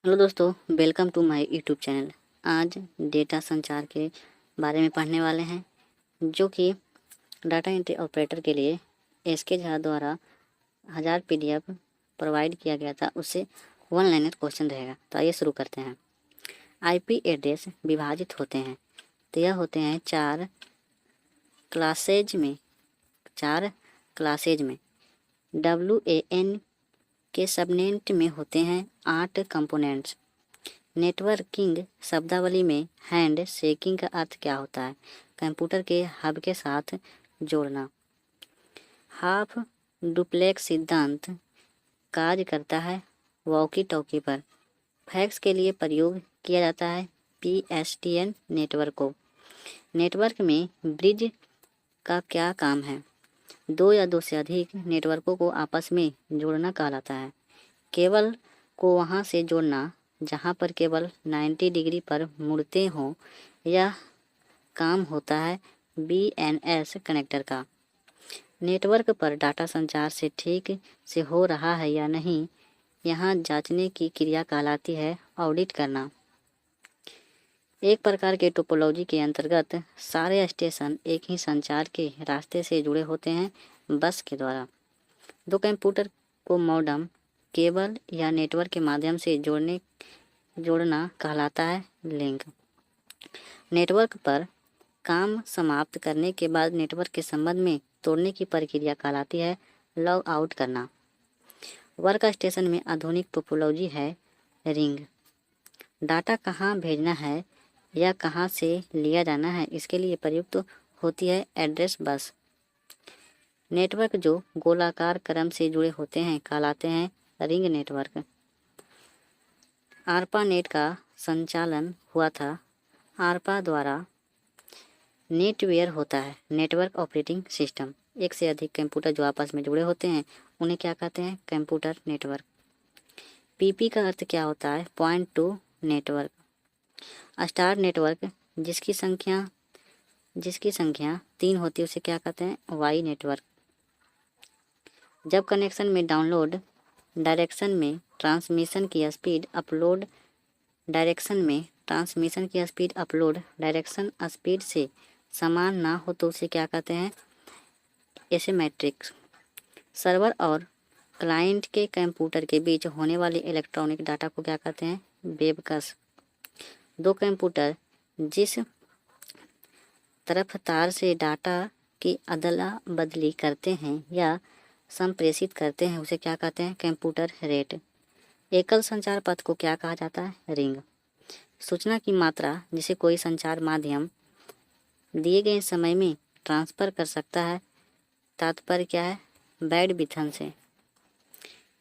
Hello दोस्तों, welcome to my YouTube channel. आज data संचार के बारे में पढ़ने वाले हैं, जो कि डाटा एंट्री ऑपरेटर के लिए एसके झा द्वारा 1000 पीडीएफ प्रोवाइड किया गया था। उससे वन लाइनर क्वेश्चन रहेगा। तो आइए शुरू करते हैं। आईपी एड्रेस विभाजित होते हैं, तो यह होते हैं चार क्लासेज में। WAN के सबनेट में होते हैं 8 कंपोनेंट्स। नेटवर्किंग शब्दावली में हैंड शेकिंग का अर्थ क्या होता है? कंप्यूटर के हब के साथ जोड़ना। हाफ डुप्लेक्स सिद्धांत कार्य करता है वॉकी टॉकी पर। फैक्स के लिए प्रयोग किया जाता है PSTN नेटवर्क को। नेटवर्क में ब्रिज का क्या काम है? दो या दो से अधिक नेटवर्कों को आपस में जोड़ना कहलाता है। केबल को वहां से जोड़ना जहां पर केबल 90 डिग्री पर मुड़ते हों। यह काम होता है BNS कनेक्टर का। नेटवर्क पर डाटा संचार से ठीक से हो रहा है या नहीं, यहाँ जांचने की क्रिया कहलाती है ऑडिट करना। एक प्रकार के टोपोलॉजी के अंतर्गत सारे स्टेशन एक ही संचार के रास्ते से जुड़े होते हैं, बस के द्वारा। दो कंप्यूटर को मॉडेम, केबल या नेटवर्क के माध्यम से जोड़ना कहलाता है लिंक। नेटवर्क पर काम समाप्त करने के बाद नेटवर्क के संबंध में तोड़ने की प्रक्रिया कहलाती है लॉग आउट करना। वर्क स्टेशन में आधुनिक टोपोलॉजी है रिंग। डाटा कहाँ भेजना है या कहाँ से लिया जाना है, इसके लिए प्रयुक्त होती है एड्रेस बस। नेटवर्क जो गोलाकार क्रम से जुड़े होते हैं कहलाते हैं रिंग नेटवर्क। ARPANET का संचालन हुआ था। ARPA द्वारा नेटवेयर होता है नेटवर्क ऑपरेटिंग सिस्टम। एक से अधिक कंप्यूटर जो आपस में जुड़े होते हैं उन्हें क्या कहते हैं? Computer network. PP का अर्थ क्या होता है? Point to network. Star network जिसकी संख्या 3 होती है उसे क्या कहते हैं? Y network. जब कनेक्शन में डाउनलोड डायरेक्शन में ट्रांसमिशन की स्पीड अपलोड डायरेक्शन स्पीड से समान ना हो तो उसे क्या कहते हैं? एसिमेट्रिक। सर्वर और क्लाइंट के कंप्यूटर के बीच होने वाले इलेक्ट्रॉनिक डाटा को क्या कहते हैं? वेबकस। दो कंप्यूटर जिस तरफ तार से डाटा की अदला बदली करते हैं या संप्रेषित करते हैं उसे क्या कहते हैं? Computer rate. एकल संचार पथ को क्या कहा जाता है? रिंग। सूचना की मात्रा जिसे कोई संचार माध्यम दिए गए समय में ट्रांसफ़र कर सकता है, तात्पर्य क्या है? बैंडविड्थ से।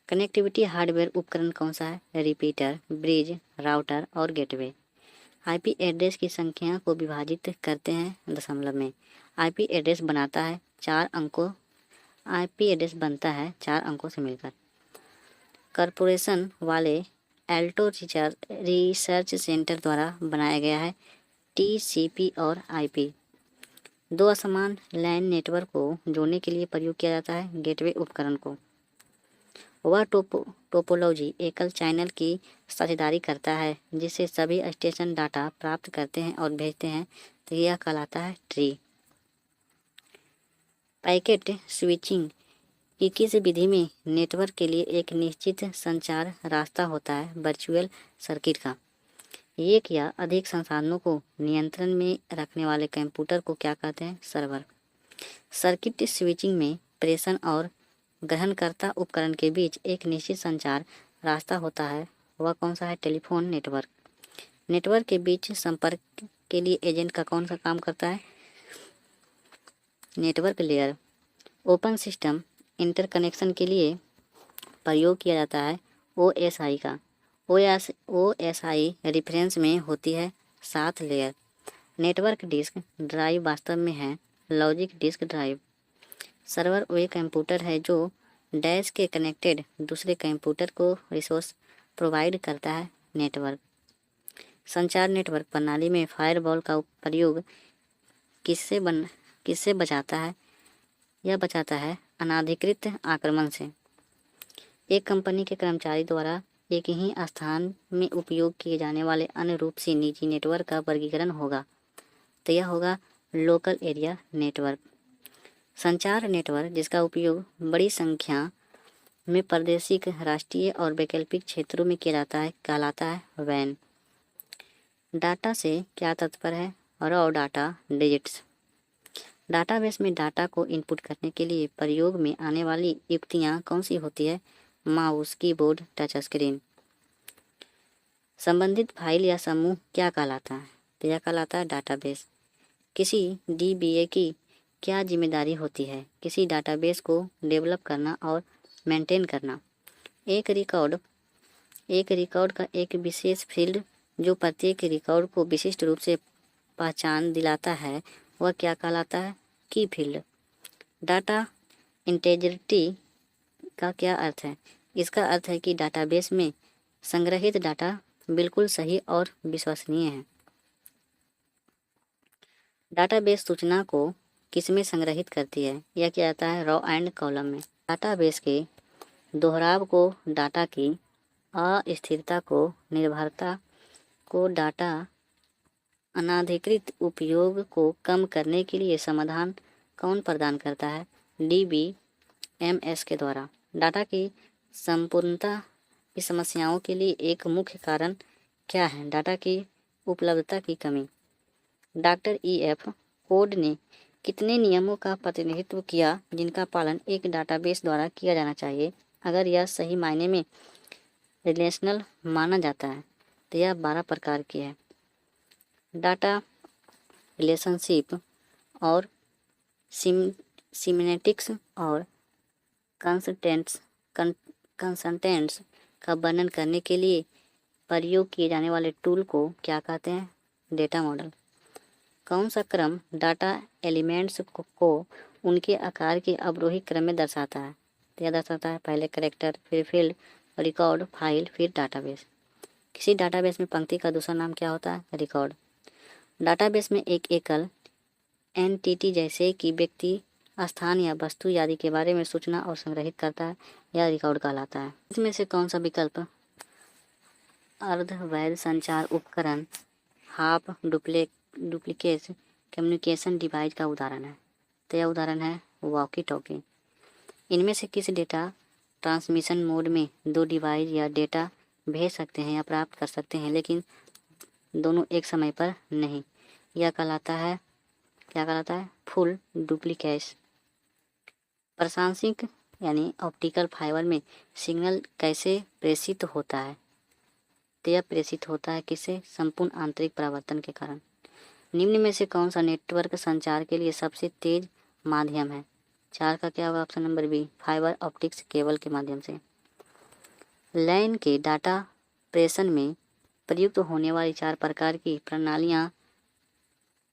कनेक्टिविटी हार्डवेयर उपकरण कौन सा है? रिपीटर, ब्रिज, राउटर और गेटवे। आईपी एड्रेस की संख्या को विभाजित करते हैं दशमलव में। आईपी एड्रेस बनता है 4 अंकों से मिलकर। कॉरपोरेशन वाले एल्टो रिसर्च सेंटर द्वारा बनाया गया है TCP और IP। दो असमान लैन नेटवर्क को जोड़ने के लिए प्रयोग किया जाता है गेटवे उपकरण को। वह टोपोलॉजी एकल चैनल की साझेदारी करता है जिससे सभी स्टेशन डाटा प्राप्त करते हैं और भेजते हैं, तो यह कहलाता है ट्री। पैकेट स्विचिंग की किस विधि में नेटवर्क के लिए एक निश्चित संचार रास्ता होता है? वर्चुअल सर्किट का। एक या अधिक संसाधनों को नियंत्रण में रखने वाले कंप्यूटर को क्या कहते हैं? सर्वर। सर्किट स्विचिंग में प्रेषण और ग्रहणकर्ता उपकरण के बीच एक निश्चित संचार रास्ता होता है, वह कौन सा है? Telephone network. नेटवर्क के बीच संपर्क के लिए एजेंट का कौन सा काम करता है? Network layer. Open system interconnection के लिए प्रयोग किया जाता है OSI का। OSI रेफरेंस में होती है 7 लेयर। नेटवर्क डिस्क ड्राइव वास्तव में है लॉजिक डिस्क ड्राइव। सर्वर वे कंप्यूटर है जो डैश के कनेक्टेड दूसरे कंप्यूटर को रिसोर्स प्रोवाइड करता है नेटवर्क। संचार नेटवर्क प्रणाली में फायरवॉल का प्रयोग किससे बचाता है? यह बचाता है अनाधिकृत आक्रमण से। एक कंपनी के कर्मचारी द्वारा एक ही स्थान में उपयोग किए जाने वाले अनुरूप से निजी नेटवर्क का वर्गीकरण होगा, तो यह होगा लोकल एरिया नेटवर्क। संचार नेटवर्क जिसका उपयोग बड़ी संख्या में प्रादेशिक, राष्ट्रीय और वैकल्पिक क्षेत्रों में किया जाता है कहलाता है वैन। डाटा से क्या तात्पर्य है? Raw data digits. डाटाबेस में डाटा को इनपुट करने के लिए प्रयोग में आने वाली युक्तियाँ कौन सी होती है? Mouse, keyboard, touch screen. संबंधित फाइल या समूह क्या कहलाता है? तो यह कहलाता है डाटाबेस। किसी डीबीए की क्या जिम्मेदारी होती है? किसी डाटाबेस को डेवलप करना और मेंटेन करना। एक रिकॉर्ड का एक विशेष फील्ड जो प्रत्येक रिकॉर्ड को विशिष्ट रूप से पहचान दिलाता है वह क्या कहलाता है? की फील्ड। डाटा इंटेग्रिटी का क्या अर्थ है? इसका अर्थ है कि डाटाबेस में संग्रहित डाटा बिल्कुल सही और विश्वसनीय है। डाटाबेस सूचना को किसमें संग्रहित करती है? यह किया जाता है रॉ एंड कॉलम में। डाटाबेस के दोहराव को, डाटा की अस्थिरता को, निर्भरता को, डाटा अनाधिकृत उपयोग को कम करने के लिए समाधान कौन प्रदान करता है? DBMS के द्वारा। डाटा की संपूर्णता की समस्याओं के लिए एक मुख्य कारण क्या है? डाटा की उपलब्धता की कमी। डॉक्टर EF कोड ने कितने नियमों का प्रतिनिधित्व किया जिनका पालन एक डाटाबेस द्वारा किया जाना चाहिए अगर यह सही मायने में रिलेशनल माना जाता है? तो यह 12 प्रकार की है। डाटा रिलेशनशिप और सिमेंटिक्स और कंसंटेंट्स का वर्णन करने के लिए प्रयोग किए जाने वाले टूल को क्या कहते हैं? Data model. कौन सा क्रम डाटा एलिमेंट्स को उनके आकार के अवरोही क्रम में दर्शाता है? तो यह दर्शाता है पहले कैरेक्टर, फिर फील्ड, रिकॉर्ड, फाइल, फिर डाटाबेस। किसी डाटाबेस में पंक्ति का दूसरा नाम क्या होता है? रिकॉर्ड। डाटाबेस में एक एकल एंटिटी जैसे कि व्यक्ति, स्थान या वस्तु आदि के बारे में सूचना और संग्रहित करता है, यह रिकॉर्ड कहलाता है। इसमें से कौन सा विकल्प अर्धवैध संचार उपकरण, हाफ डुप्लीकेट कम्युनिकेशन डिवाइस का उदाहरण है? तो यह उदाहरण है वॉकी टॉकी। इनमें से किस डेटा ट्रांसमिशन मोड में दो डिवाइस या डेटा भेज सकते हैं या प्राप्त कर सकते हैं लेकिन दोनों एक समय पर नहीं? यह कहलाता है फुल डुप्लीकेशन। प्रशासनिक यानी ऑप्टिकल फाइबर में सिग्नल कैसे प्रेषित होता है? तो यह प्रेषित होता है किससे? संपूर्ण आंतरिक परावर्तन के कारण। निम्न में से कौन सा नेटवर्क संचार के लिए सबसे तेज माध्यम है? 4 का क्या होगा? Option number B, fibre optics cable के माध्यम से। लैन के डाटा प्रेषण में प्रयुक्त होने वाली 4 प्रकार की प्रणालियाँ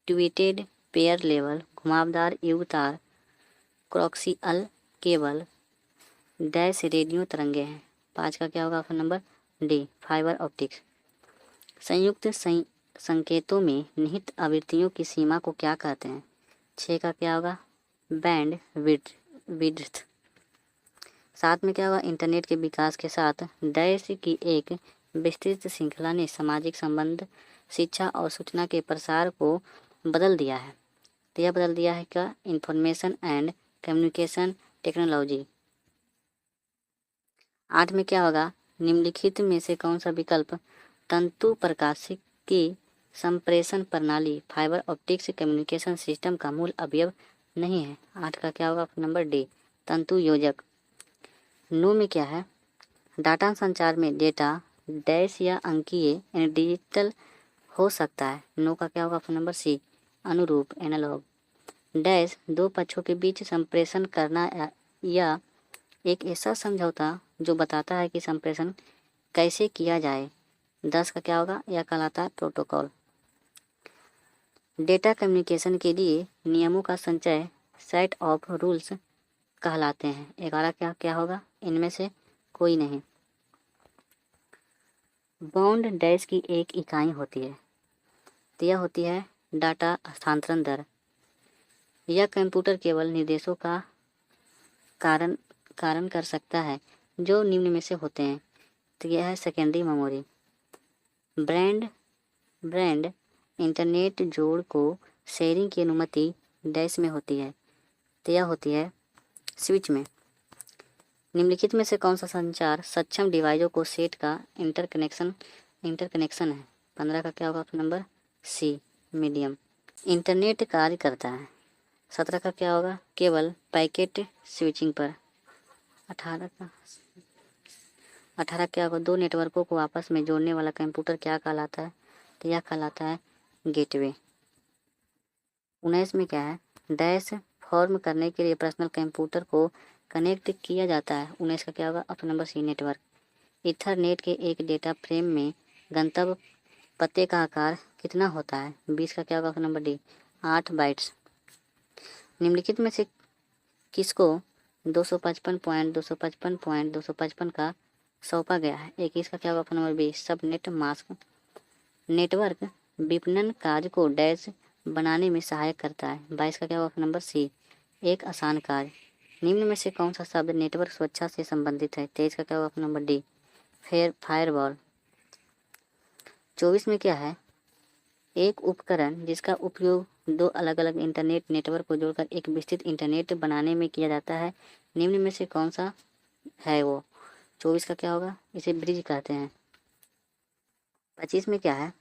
ट्वीटेड पेयर लेवल, घुमावदार युग तार, कोक्सियल केबल, डैश रेडियो तरंगे हैं। 5 का क्या होगा? Option number D, fibre optics. संयुक्त संकेतों में निहित आवृत्तियों की सीमा को क्या कहते हैं? 6 का क्या होगा? Band width. 7 में क्या होगा? इंटरनेट के विकास के साथ डैश की एक विस्तृत श्रृंखला ने सामाजिक संबंध, शिक्षा और सूचना के प्रसार को बदल दिया है। तो यह बदल दिया है क्या? Information and communication technology. 8 में क्या होगा? निम्नलिखित में से कौन सा विकल्प तंतु प्रकाशिक की संप्रेषण प्रणाली फाइबर ऑप्टिक्स कम्युनिकेशन सिस्टम का मूल अवयव नहीं है? 8 का क्या होगा? नंबर डी, तंतु योजक। 9 में क्या है? डाटा संचार में डेटा डैश या अंकीय यानी डिजिटल हो सकता है। 9 का क्या होगा? ऑप्शन नंबर सी, अनुरूप एनालॉग। डैश दो पक्षों के बीच संप्रेषण करना या एक ऐसा समझौता जो बताता है कि संप्रेषण कैसे किया जाए। 10 का क्या होगा? यह कहलाता है प्रोटोकॉल। डेटा कम्युनिकेशन के लिए नियमों का संचय सेट ऑफ रूल्स कहलाते हैं। 11 क्या होगा? इनमें से कोई नहीं। बाउंड डैश की एक इकाई होती है, तो यह होती है डाटा हस्तांतरण दर। यह कंप्यूटर केवल निर्देशों का कारण कर सकता है जो निम्न में से होते हैं। तो यह है सेकेंडरी मेमोरी। ब्रांड इंटरनेट जोड़ को शेयरिंग की अनुमति डैश में होती है, तो यह होती है स्विच में। निम्नलिखित में से कौन सा संचार सक्षम डिवाइसों को सेट का इंटरकनेक्शन है? 15 का क्या होगा option number C medium. Internet कार्य करता है। 17 का क्या होगा केवल पैकेट स्विचिंग पर। 18 क्या होगा दो नेटवर्कों को आपस में जोड़ने वाला कंप्यूटर क्या कहलाता है? तो यह कहलाता है गेटवे। 19 में क्या है डैश फॉर्म करने के लिए पर्सनल कंप्यूटर को कनेक्ट किया जाता है। 19 का क्या होगा option number C network. Ethernet के एक डेटा फ्रेम में गंतव्य पते का आकार कितना होता है? 20 का क्या होगा ऑप्शन नंबर डी 8 बाइट्स। निम्नलिखित में से किसको 255.255.255 का सौंपा गया है? 21 का क्या होगा option number B subnet mask. Network विपणन कार्य को डैश बनाने में सहायक करता है। 22 का क्या होगा ऑप्शन नंबर सी एक आसान कार्य। निम्न में से कौन सा शब्द नेटवर्क सुरक्षा से संबंधित है? 23 का क्या होगा ऑप्शन नंबर डी फायरवॉल। 24 में क्या है एक उपकरण जिसका उपयोग दो अलग अलग इंटरनेट नेटवर्क को जोड़कर एक विस्तृत इंटरनेट बनाने में किया जाता है। निम्न में से कौन सा है वो? 24 का क्या होगा इसे ब्रिज कहते हैं। 25 में क्या है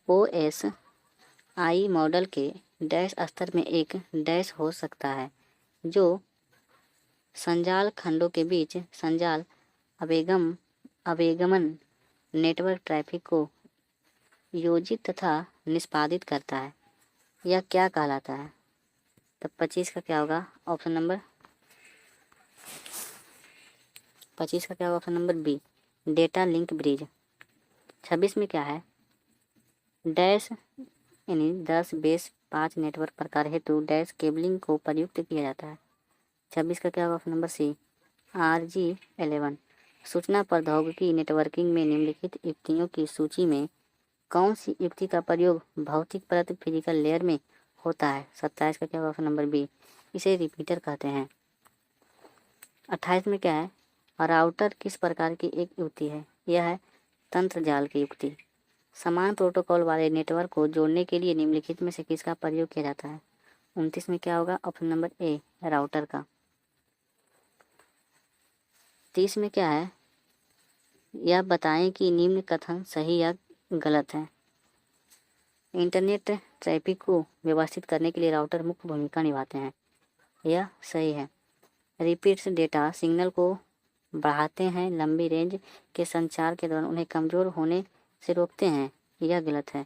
OSI मॉडल के डैश स्तर में एक डैश हो सकता है जो संजाल खंडों के बीच संजाल आवेगमन नेटवर्क ट्रैफिक को योजित तथा निष्पादित करता है। यह क्या कहलाता है? तब 25 का क्या होगा ऑप्शन नंबर 25 का क्या होगा option number B data link bridge. 26 में क्या है डैश यानी 10 बेस 5 नेटवर्क प्रकार हेतु डैश केबलिंग को प्रयुक्त किया जाता है। 26 का क्या होगा ऑप्शन नंबर सी RG11। सूचना प्रौद्योगिकी नेटवर्किंग में निम्नलिखित युक्तियों की सूची में कौन सी युक्ति का प्रयोग भौतिक परत फिजिकल लेयर में होता है? 27 का क्या होगा ऑप्शन नंबर बी इसे रिपीटर कहते हैं। 28 में क्या है राउटर किस प्रकार की एक युक्ति है? यह है तंत्र जाल की युक्ति। समान प्रोटोकॉल वाले नेटवर्क को जोड़ने के लिए निम्नलिखित में से किसका प्रयोग किया जाता है? 29 में क्या होगा ऑप्शन नंबर ए राउटर का। 30 में क्या है यह बताएं कि निम्न कथन सही या गलत है। इंटरनेट ट्रैफिक को व्यवस्थित करने के लिए राउटर मुख्य भूमिका निभाते हैं। यह सही है। रिपीट्स डेटा सिग्नल को बढ़ाते हैं, लंबी रेंज के संचार के दौरान उन्हें कमज़ोर होने से रोकते हैं। यह गलत है।